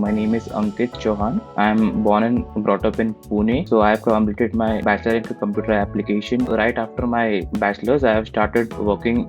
my name is Ankeet Chauhan. I'm born and brought up in Pune. So I have completed my bachelor in computer application. Right after my bachelor's, I have started working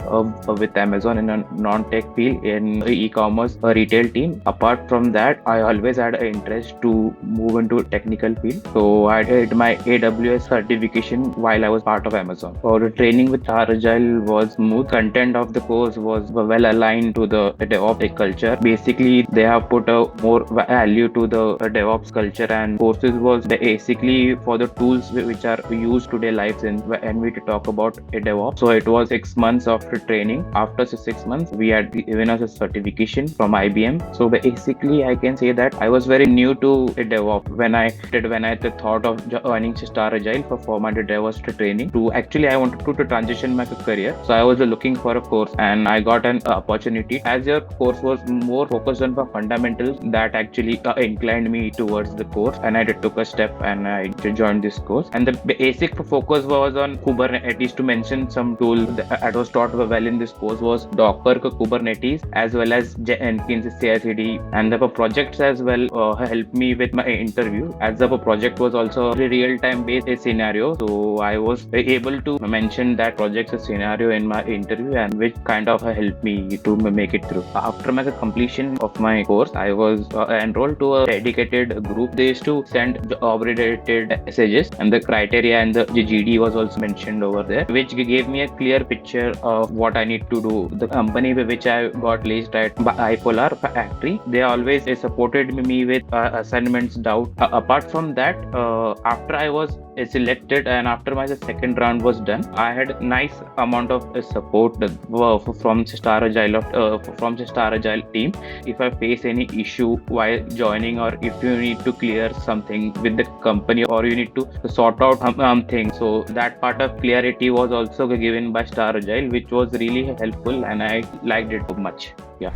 with Amazon in a non-tech field in e-commerce retail team. Apart from that, I always had an interest to move into technical field. So I did my AWS certification while I was part of Amazon. For the training with StarAgile was smooth. Content of the course was well aligned to the DevOps culture. Basically, they have put a more value to the DevOps culture, and courses was basically for the tools which are used today lives in when we talk about a DevOps. So it was 6 months of training. After 6 months, we had given us a certification from IBM. So basically, I can say that I was very new to a DevOps when I thought of joining StarAgile for my DevOps training. I wanted to transition my career. So I was looking for a course, and I got an opportunity. As your course was more focused on the fundamentals, that actually inclined me towards the course, and I took a step and I joined this course. And the basic focus was on Kubernetes. To mention some tool that was taught well in this course was Docker, Kubernetes, as well as Jenkins, CI/CD, and the projects as well helped me with my interview, as the project was also a real-time based scenario. So I was able to mention that project's scenario in my interview, and which kind of helped me to make it through. After my completion of my course, I was enrolled to a dedicated group. They used to send job-related messages, and the criteria and the GD was also mentioned over there, which gave me a clear picture of what I need to do. The company with which I got placed at Bipolar Factory, they always supported me with assignments, doubt. Apart from that, after I was selected and after my second round was done, I had nice amount of support from StarAgile team. If I face any issue while joining, or if you need to clear something with the company, or you need to sort out things, so that part of clarity was also given by StarAgile, which was really helpful, and I liked it so much. Yeah.